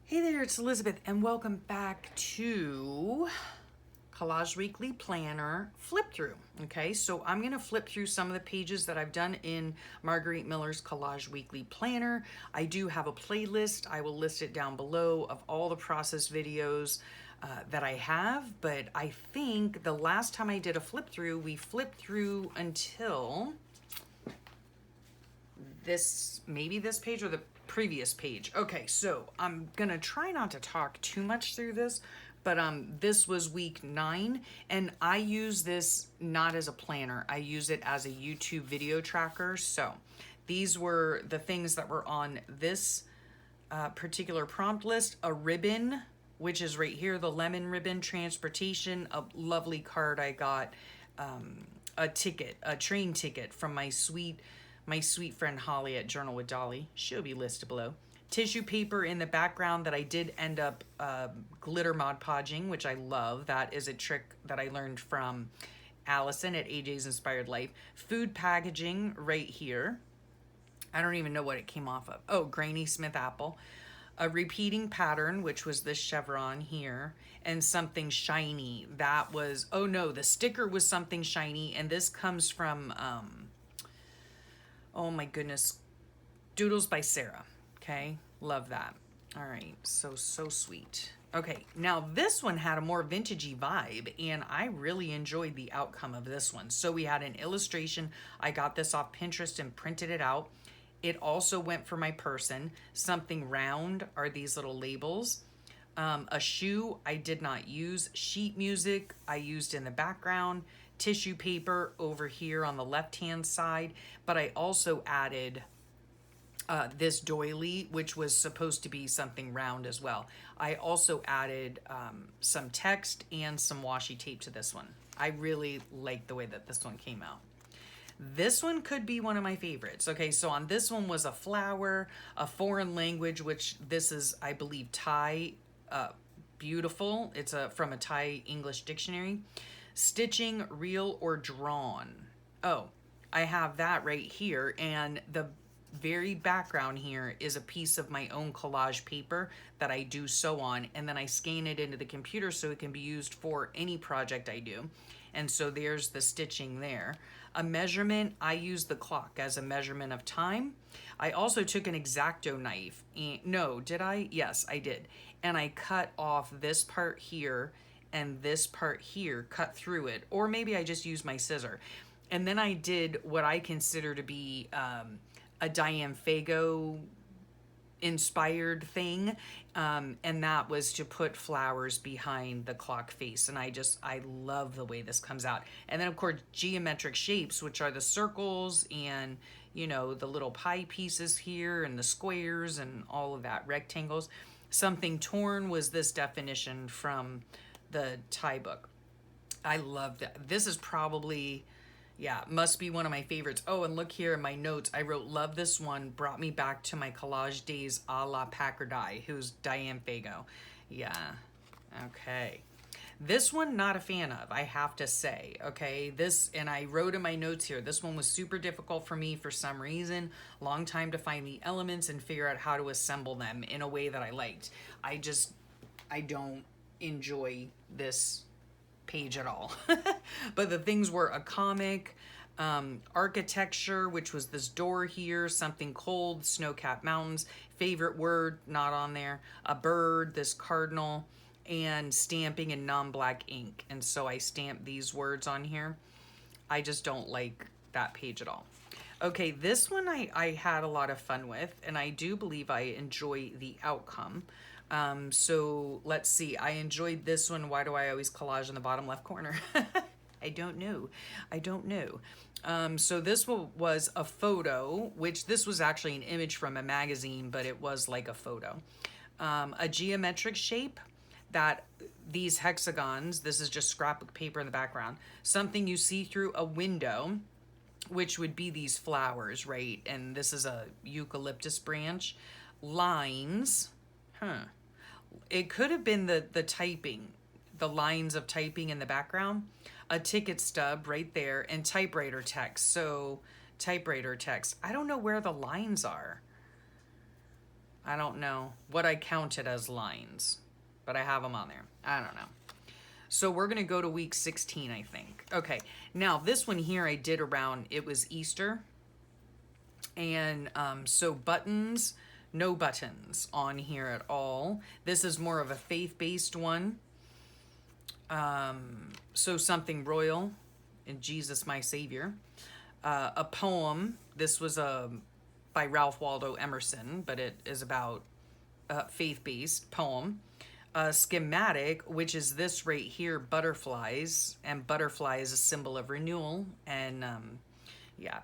Hey there, it's Elizabeth, and welcome back to Collage Weekly Planner Flip Through. Okay, so I'm going to flip through some of the pages that I've done in Margarete Miller's Collage Weekly Planner. I do have a playlist. I will list it down below of all the process videos that I have, but I think the last time I did a flip through, we flipped through until maybe this page or the previous page. Okay, so I'm gonna try not to talk too much through this, but this was week 9, and I use this not as a planner. I use it as a YouTube video tracker. So these were the things that were on this particular prompt list. A ribbon, which is right here, the lemon ribbon, transportation, a lovely card I got, a train ticket from my sweet friend Holly at Journal with Dolly. She'll be listed below. Tissue paper in the background that I did end up glitter Mod Podging, which I love. That is a trick that I learned from Allison at AJ's Inspired Life. Food packaging right here. I don't even know what it came off of. Oh, Granny Smith apple. A repeating pattern, which was this chevron here, and something shiny. That was, oh no, the sticker was something shiny, and this comes from, oh my goodness, Doodles by Sarah. Okay, love that. All right, so sweet. Okay, now this one had a more vintagey vibe, and I really enjoyed the outcome of this one. So we had an illustration. I got this off Pinterest and printed it out. It also went for my person. Something round are these little labels. A shoe I did not use. Sheet music I used in the background. Tissue paper over here on the left-hand side. But I also added this doily, which was supposed to be something round as well. I also added some text and some washi tape to this one. I really like the way that this one came out. This one could be one of my favorites. Okay, so on this one was a flower, a foreign language, which this is, I believe, Thai, beautiful. It's from a Thai English dictionary. Stitching, real or drawn. Oh, I have that right here, and the very background here is a piece of my own collage paper that I do sew on, and then I scan it into the computer so it can be used for any project I do. And so there's the stitching there. A measurement, I use the clock as a measurement of time. I also took an X-Acto knife. No, did I? Yes, I did. And I cut off this part here and this part here, cut through it. Or maybe I just used my scissor. And then I did what I consider to be a Diane Fago inspired thing, and that was to put flowers behind the clock face, and I love the way this comes out. And then of course geometric shapes, which are the circles and the little pie pieces here and the squares and all of that, rectangles. Something torn was this definition from the Thai book. I love that. This is probably, yeah, must be one of my favorites. Oh, and look here in my notes. I wrote, love this one. Brought me back to my collage days a la Packard-I, who's Diane Fago. Yeah, okay. This one, not a fan of, I have to say, okay? This, and I wrote in my notes here, this one was super difficult for me for some reason. Long time to find the elements and figure out how to assemble them in a way that I liked. I don't enjoy this page at all. But the things were a comic, architecture, which was this door here, something cold, snow-capped mountains, favorite word, not on there, a bird, this cardinal, and stamping in non-black ink. And so I stamped these words on here. I just don't like that page at all. Okay, this one I had a lot of fun with, and I do believe I enjoy the outcome. So let's see, I enjoyed this one. Why do I always collage in the bottom left corner? I don't know. So this one was a photo, which this was actually an image from a magazine, but it was like a photo. A geometric shape, that these hexagons, this is just scrapbook paper in the background, something you see through a window, which would be these flowers, right? And this is a eucalyptus branch. Lines, it could have been the typing, the lines of typing in the background. A ticket stub right there, and typewriter text. So typewriter text, I don't know where the lines are. I don't know what I counted as lines, but I have them on there. I don't know. So we're going to go to week 16, I think. Okay, now this one here I did around, it was Easter. And so buttons, no buttons on here at all. This is more of a faith-based one. So something royal, in Jesus my Savior. A poem, this was by Ralph Waldo Emerson, but it is about a faith-based poem. A schematic, which is this right here, butterflies, and butterfly is a symbol of renewal, and yeah.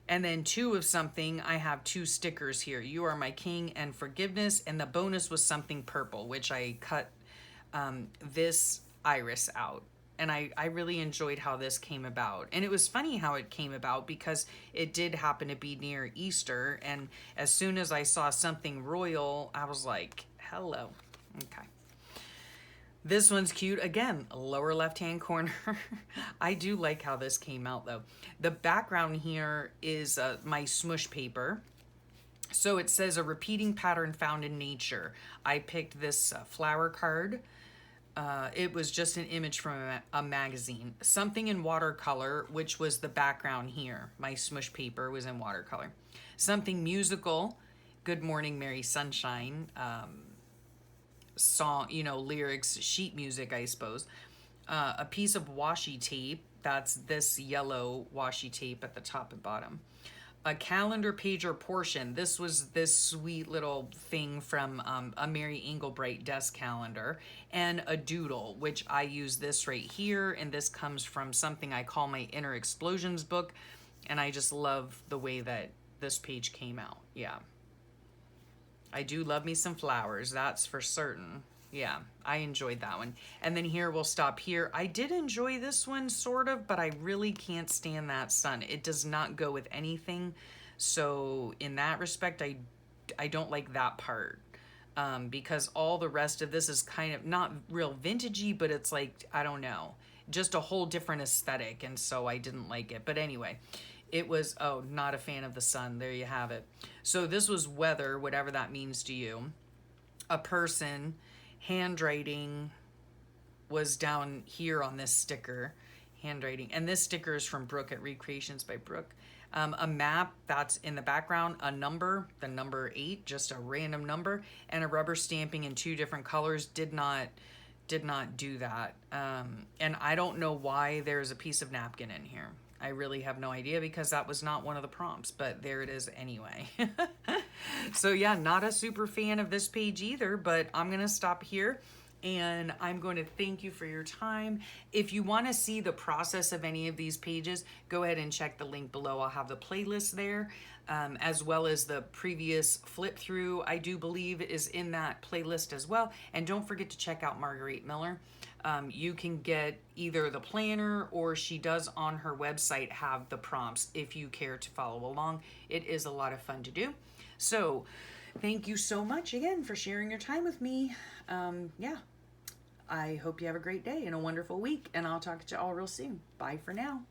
And then 2 of something, I have 2 stickers here. You are my king and forgiveness, and the bonus was something purple, which I cut this iris out. And I really enjoyed how this came about. And it was funny how it came about because it did happen to be near Easter. And as soon as I saw something royal, I was like, hello. Okay. This one's cute. Again, lower left-hand corner. I do like how this came out though. The background here is my smush paper. So it says a repeating pattern found in nature. I picked this flower card. It was just an image from a magazine. Something in watercolor, which was the background here. My smush paper was in watercolor. Something musical. Good Morning, Mary Sunshine. Song, you know, lyrics, sheet music, I suppose. A piece of washi tape. That's this yellow washi tape at the top and bottom. A calendar page or portion. This was this sweet little thing from a Mary Englebright desk calendar. And a doodle, which I use this right here. And this comes from something I call my Inner Explosions book. And I just love the way that this page came out. Yeah. I do love me some flowers, that's for certain. Yeah, I enjoyed that one. And then here, we'll stop here. I did enjoy this one, sort of, but I really can't stand that sun. It does not go with anything. So in that respect, I don't like that part. Because all the rest of this is kind of not real vintagey, but it's like, I don't know, just a whole different aesthetic. And so I didn't like it. But anyway, it was, oh, not a fan of the sun. There you have it. So this was weather, whatever that means to you. A person, handwriting was down here on this sticker. Handwriting. And this sticker is from Brooke at Recreations by Brooke. A map, that's in the background. A number, the number 8, just a random number. And a rubber stamping in 2 different colors. Did not do that. And I don't know why there's a piece of napkin in here. I really have no idea because that was not one of the prompts, but there it is anyway. So yeah, not a super fan of this page either, but I'm going to stop here and I'm going to thank you for your time. If you want to see the process of any of these pages, go ahead and check the link below. I'll have the playlist there, as well as the previous flip through, I do believe is in that playlist as well. And don't forget to check out Margarete Miller. You can get either the planner or she does on her website have the prompts if you care to follow along. It is a lot of fun to do. So thank you so much again for sharing your time with me. Yeah, I hope you have a great day and a wonderful week, and I'll talk to you all real soon. Bye for now.